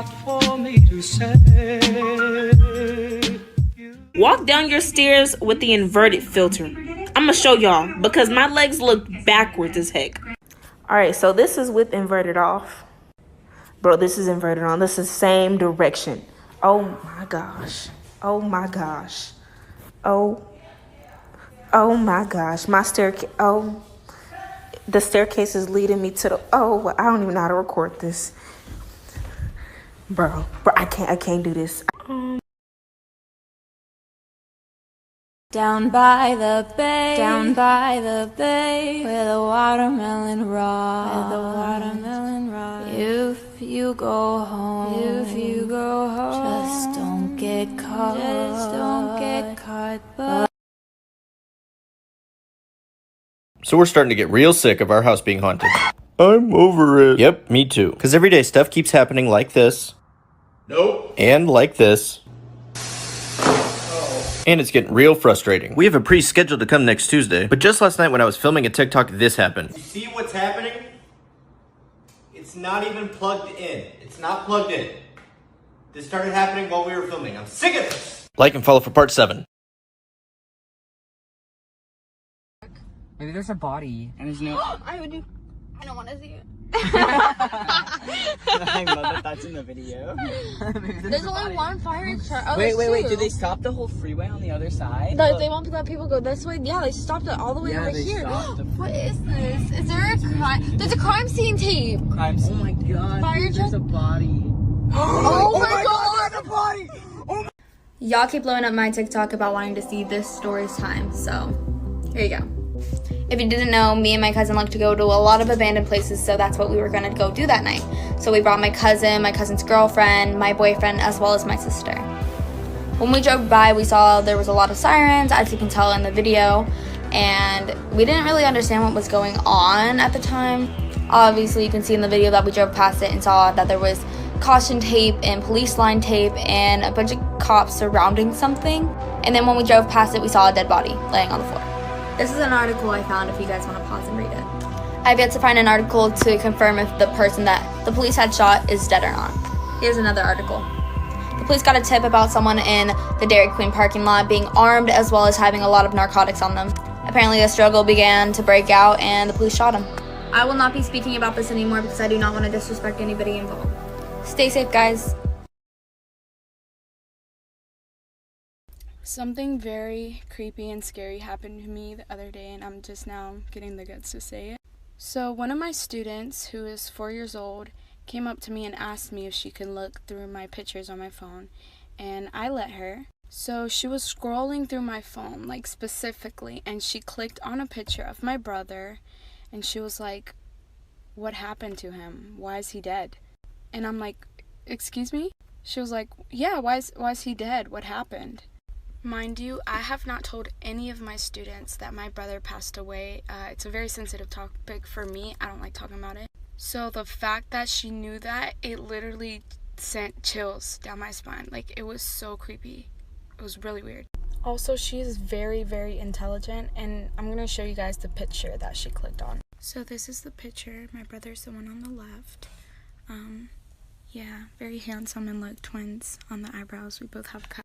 for me to say. Walk down your stairs with the inverted filter. I'm gonna show y'all because my legs look backwards as heck. All right, so this is with inverted off. Bro, this is inverted on. This is same direction. Oh my gosh. Oh my gosh. Oh my gosh. My staircase. Oh, the staircase is leading me to the. Oh, I don't even know how to record this. Bro, I can't do this. Down by the bay, where the watermelon rot, If you go home, just don't get caught, So we're starting to get real sick of our house being haunted. I'm over it. Yep, me too. Because every day stuff keeps happening like this. Nope. And like this. And it's getting real frustrating. We have a pre-scheduled to come next Tuesday, but just last night when I was filming a TikTok, this happened. You see what's happening? It's not even plugged in. It's not plugged in. This started happening while we were filming. I'm sick of this! Like and follow for part 7. Maybe there's a body and there's no. I don't want to see it. I love that that's in the video. There's only one fire truck. Oh, wait. Did they stop the whole freeway on the other side? They won't let people go this way. Yeah, they stopped it all the way over here. What is this? Is there a crime? There's a crime scene tape. Crime scene. Oh my god. Fire There's a body. Oh my god. There's a body. Y'all keep blowing up my TikTok about wanting to see this story's time, so here you go. If you didn't know, me and my cousin like to go to a lot of abandoned places, so that's what we were gonna go do that night. So we brought my cousin's girlfriend, my boyfriend, as well as my sister. When we drove by, we saw there was a lot of sirens, as you can tell in the video, and we didn't really understand what was going on at the time. Obviously, you can see in the video that we drove past it and saw that there was caution tape and police line tape and a bunch of cops surrounding something. And then when we drove past it, we saw a dead body laying on the floor. This is an article I found if you guys want to pause and read it. I've yet to find an article to confirm if the person that the police had shot is dead or not. Here's another article. The police got a tip about someone in the Dairy Queen parking lot being armed as well as having a lot of narcotics on them. Apparently a struggle began to break out and the police shot him. I will not be speaking about this anymore because I do not want to disrespect anybody involved. Stay safe, guys. Something very creepy and scary happened to me the other day, and I'm just now getting the guts to say it. So one of my students, who is 4 years old, came up to me and asked me if she could look through my pictures on my phone, and I let her. So she was scrolling through my phone, like specifically, and she clicked on a picture of my brother, and she was like, "What happened to him? Why is he dead?" And I'm like, "Excuse me?" She was like, "Yeah, why is he dead? What happened?" Mind you, I have not told any of my students that my brother passed away. It's a very sensitive topic for me. I don't like talking about it. So the fact that she knew that, it literally sent chills down my spine. Like, it was so creepy. It was really weird. Also, she is very, very intelligent, and I'm going to show you guys the picture that she clicked on. So this is the picture. My brother's the one on the left. Yeah, very handsome and like twins on the eyebrows. We both have cut.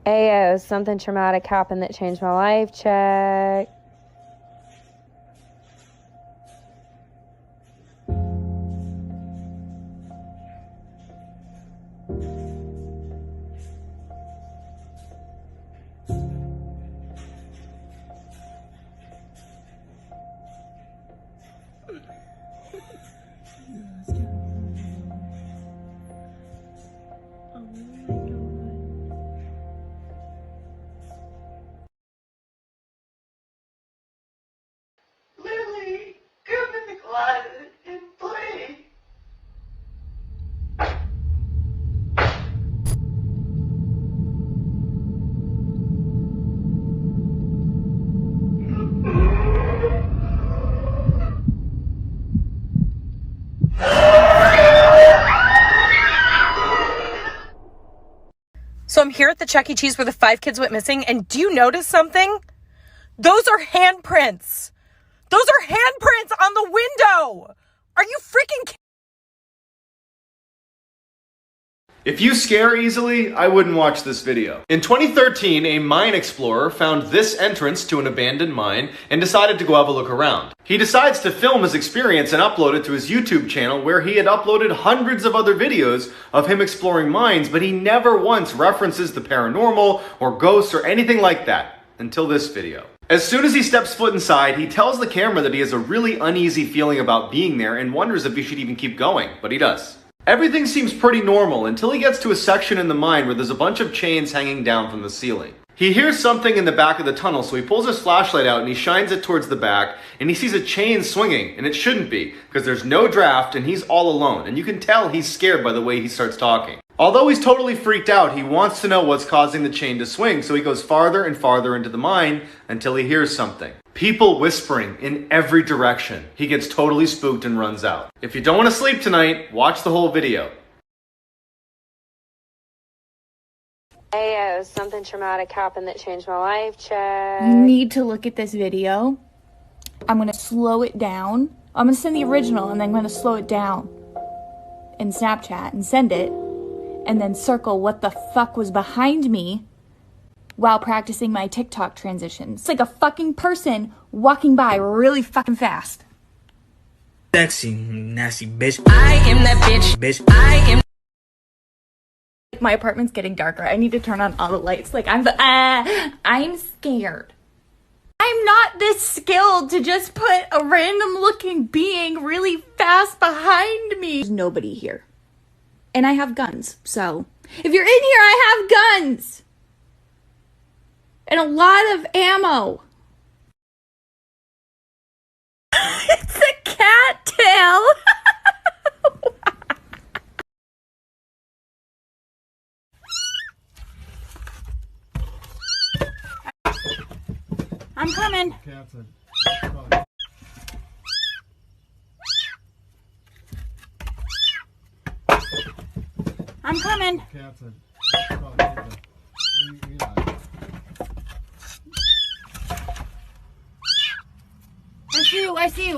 Ayo, something traumatic happened that changed my life. Check. So I'm here at the Chuck E. Cheese where the 5 kids went missing, and do you notice something? Those are handprints. Those are handprints on the window. Are you freaking kidding? If you scare easily, I wouldn't watch this video. In 2013, a mine explorer found this entrance to an abandoned mine and decided to go have a look around. He decides to film his experience and upload it to his YouTube channel, where he had uploaded hundreds of other videos of him exploring mines, but he never once references the paranormal or ghosts or anything like that until this video. As soon as he steps foot inside, he tells the camera that he has a really uneasy feeling about being there and wonders if he should even keep going, but he does. Everything seems pretty normal until he gets to a section in the mine where there's a bunch of chains hanging down from the ceiling. He hears something in the back of the tunnel, so he pulls his flashlight out and he shines it towards the back, and he sees a chain swinging, and it shouldn't be, because there's no draft and he's all alone, and you can tell he's scared by the way he starts talking. Although he's totally freaked out, he wants to know what's causing the chain to swing, so he goes farther and farther into the mine until he hears something. People whispering in every direction. He gets totally spooked and runs out. If you don't want to sleep tonight, watch the whole video. Hey, something traumatic happened that changed my life. Check. You need to look at this video. I'm going to slow it down. I'm going to send the original and then I'm going to slow it down in Snapchat and send it. And then circle what the fuck was behind me while practicing my TikTok transitions. It's like a fucking person walking by really fucking fast. Sexy, nasty bitch. I am that bitch. I am. My apartment's getting darker. I need to turn on all the lights. Like I'm scared. I'm not this skilled to just put a random looking being really fast behind me. There's nobody here. And I have guns, so if you're in here, I have guns and a lot of ammo. It's a cattail. I'm coming. I'm coming. I see you.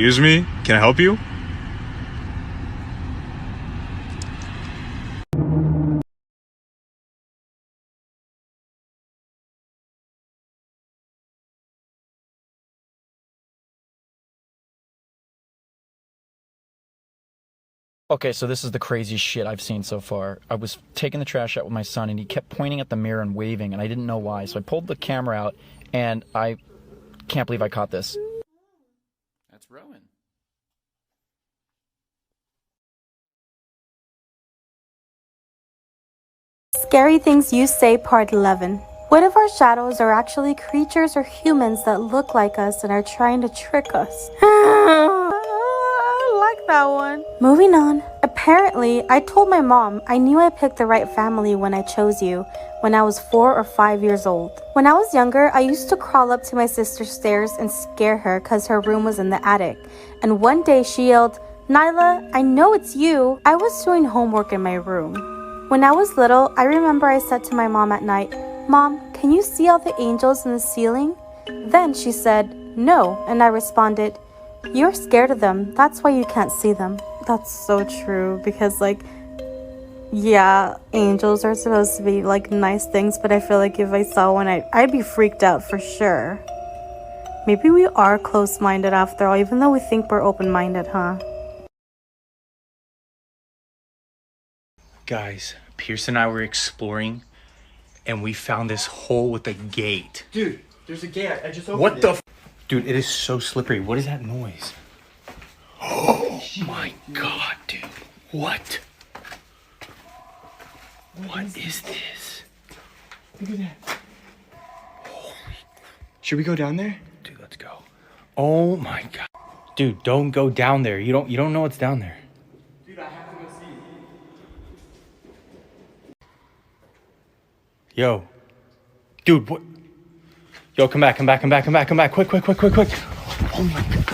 Excuse me, can I help you? Okay, so this is the craziest shit I've seen so far. I was taking the trash out with my son, and he kept pointing at the mirror and waving, and I didn't know why. So I pulled the camera out, and I can't believe I caught this. That's Rowan. Scary Things You Say Part 11. What if our shadows are actually creatures or humans that look like us and are trying to trick us? I like that one. Moving on. Apparently, I told my mom I knew I picked the right family when I chose you when I was 4 or 5 years old. When I was younger, I used to crawl up to my sister's stairs and scare her because her room was in the attic. And one day she yelled, "Nyla, I know it's you." I was doing homework in my room. When I was little, I remember I said to my mom at night, "Mom, can you see all the angels in the ceiling?" Then she said, "No," and I responded, "You're scared of them. That's why you can't see them." That's so true because, like, yeah, angels are supposed to be, like, nice things, but I feel like if I saw one, I'd be freaked out for sure. Maybe we are close-minded after all, even though we think we're open-minded, huh? Guys, Pierce and I were exploring, and we found this hole with a gate. Dude, there's a gate. I just opened it. What the Dude, it is so slippery. What is that noise? Oh my god, dude. What? What is this? Look at that. Should we go down there? Dude, let's go. Oh my god. Dude, don't go down there. You don't know what's down there. Dude, I have to go see. Yo. Dude, what? Yo, come back. Quick. Oh my god.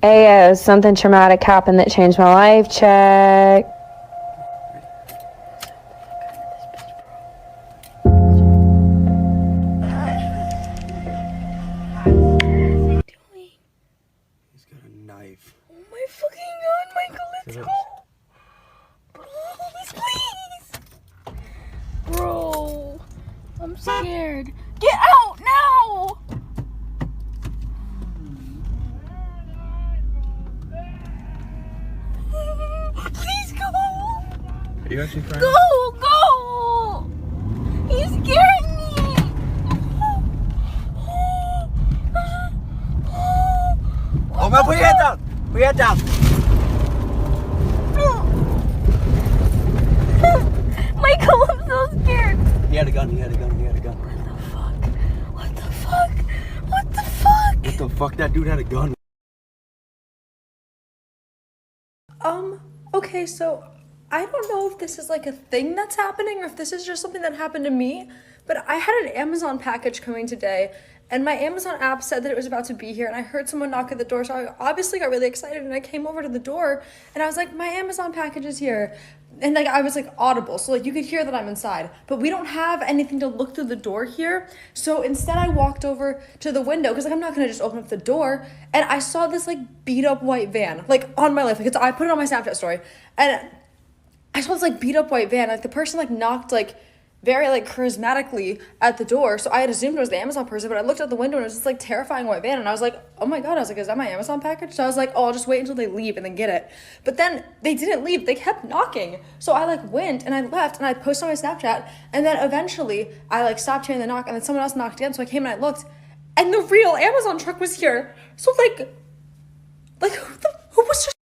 Ayo, something traumatic happened that changed my life. Check. He's got a knife. Oh my fucking god, Michael, let's go. Please. Bro, I'm scared. Get out now! Please go! Are you actually crying? Go! He's scaring me! Oh man, put your head down! Put your head down! Michael, I'm so scared! He had a gun. What the fuck? What the fuck? That dude had a gun. Okay, so I don't know if this is like a thing that's happening or if this is just something that happened to me, but I had an Amazon package coming today, and my Amazon app said that it was about to be here, and I heard someone knock at the door, so I obviously got really excited, and I came over to the door, and I was like, my Amazon package is here. And like I was like audible, so like you could hear that I'm inside, but we don't have anything to look through the door here. So instead I walked over to the window because like I'm not gonna just open up the door, and I saw this like beat up white van like on my life. Like I put it on my Snapchat story, and I saw this like beat up white van. Like the person like knocked like very like charismatically at the door, so I had assumed it was the Amazon person, but I looked out the window and it was this like terrifying white van, and I was like, oh my god, I was like, is that my Amazon package? So I was like, oh, I'll just wait until they leave and then get it. But then they didn't leave, they kept knocking, so I like went and I left and I posted on my Snapchat, and then eventually I like stopped hearing the knock, and then someone else knocked again, so I came and I looked, and the real Amazon truck was here. So like who was just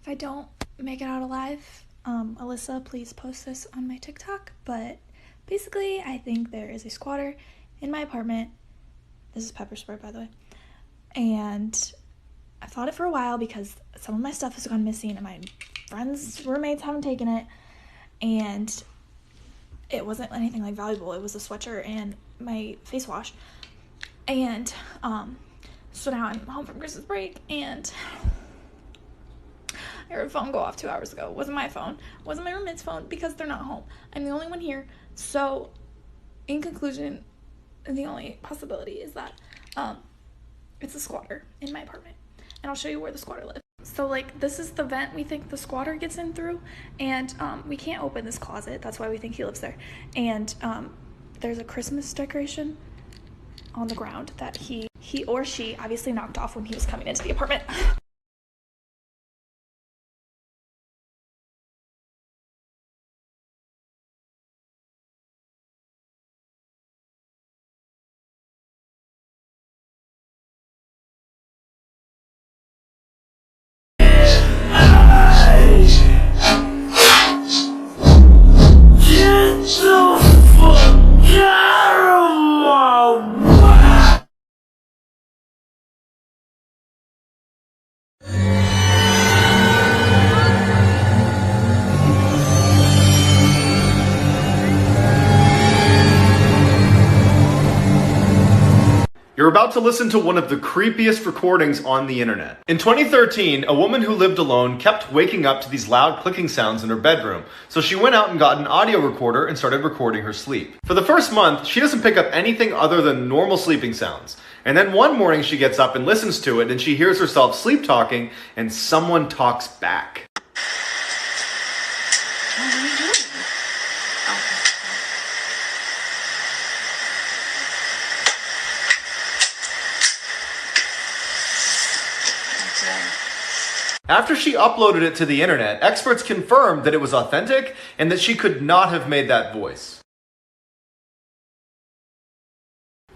If I don't make it out alive, Alyssa, please post this on my TikTok. But basically, I think there is a squatter in my apartment. This is pepper spray, by the way. And I've thought it for a while because some of my stuff has gone missing and my friends' roommates haven't taken it. And it wasn't anything like valuable. It was a sweatshirt and my face wash. And so now I'm home from Christmas break, and I heard a phone go off 2 hours ago. It wasn't my phone. It wasn't my roommate's phone because they're not home. I'm the only one here. So in conclusion, the only possibility is that it's a squatter in my apartment, and I'll show you where the squatter lives. So like, this is the vent we think the squatter gets in through, and we can't open this closet. That's why we think he lives there. And there's a Christmas decoration on the ground that he or she obviously knocked off when he was coming into the apartment. You're about to listen to one of the creepiest recordings on the internet. In 2013, a woman who lived alone kept waking up to these loud clicking sounds in her bedroom, so she went out and got an audio recorder and started recording her sleep. For the first month, she doesn't pick up anything other than normal sleeping sounds. And then one morning she gets up and listens to it, and she hears herself sleep talking, and someone talks back. After she uploaded it to the internet, experts confirmed that it was authentic and that she could not have made that voice.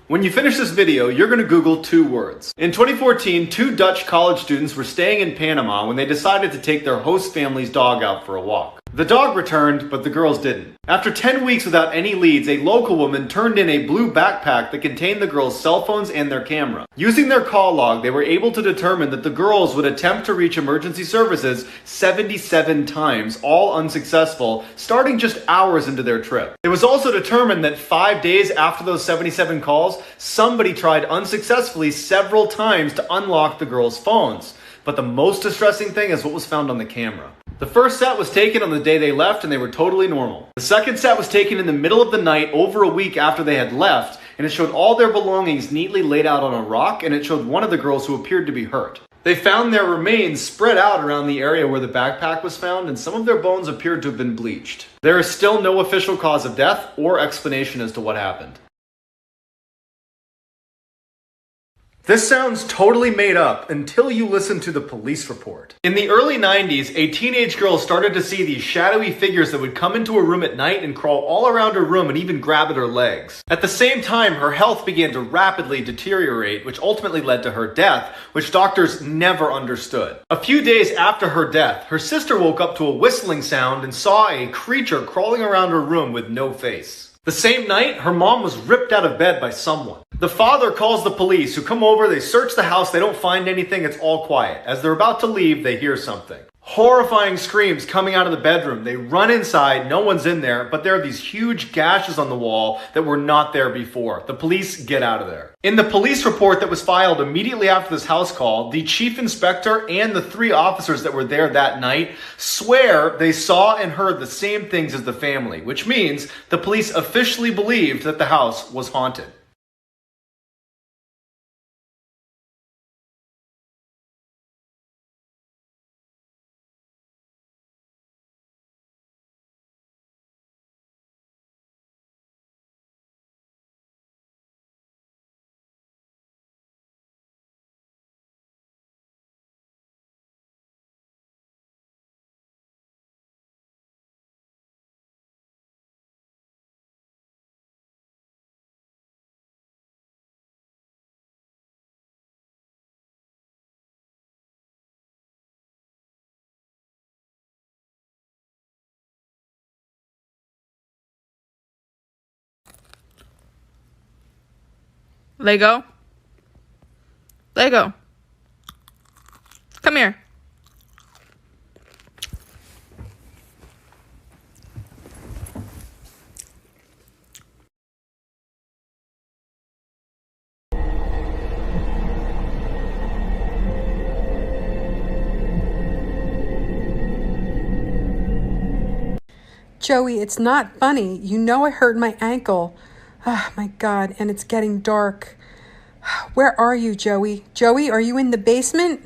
When you finish this video, you're going to Google 2 words. In 2014, 2 Dutch college students were staying in Panama when they decided to take their host family's dog out for a walk. The dog returned, but the girls didn't. After 10 weeks without any leads, a local woman turned in a blue backpack that contained the girls' cell phones and their camera. Using their call log, they were able to determine that the girls would attempt to reach emergency services 77 times, all unsuccessful, starting just hours into their trip. It was also determined that 5 days after those 77 calls, somebody tried unsuccessfully several times to unlock the girls' phones. But the most distressing thing is what was found on the camera. The first set was taken on the day they left and they were totally normal. The second set was taken in the middle of the night over a week after they had left, and it showed all their belongings neatly laid out on a rock, and it showed one of the girls who appeared to be hurt. They found their remains spread out around the area where the backpack was found, and some of their bones appeared to have been bleached. There is still no official cause of death or explanation as to what happened. This sounds totally made up until you listen to the police report. In the early 90s, a teenage girl started to see these shadowy figures that would come into her room at night and crawl all around her room and even grab at her legs. At the same time, her health began to rapidly deteriorate, which ultimately led to her death, which doctors never understood. A few days after her death, her sister woke up to a whistling sound and saw a creature crawling around her room with no face. The same night, her mom was ripped out of bed by someone. The father calls the police, who come over, they search the house, they don't find anything, it's all quiet. As they're about to leave, they hear something. Horrifying screams coming out of the bedroom. They run inside, no one's in there, but there are these huge gashes on the wall that were not there before. The police get out of there. In the police report that was filed immediately after this house call, the chief inspector and the 3 officers that were there that night swear they saw and heard the same things as the family, which means the police officially believed that the house was haunted. Lego. Lego. Come here. Joey, it's not funny. You know I hurt my ankle. Oh my God, and it's getting dark. Where are you, Joey? Joey, are you in the basement?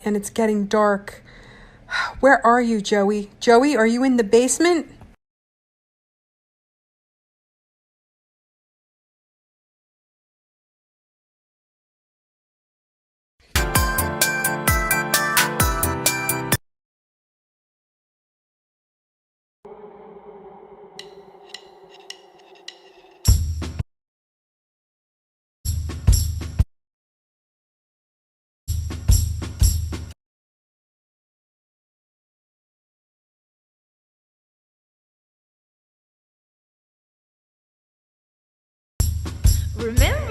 And it's getting dark. Where are you, Joey? Joey, are you in the basement? Remember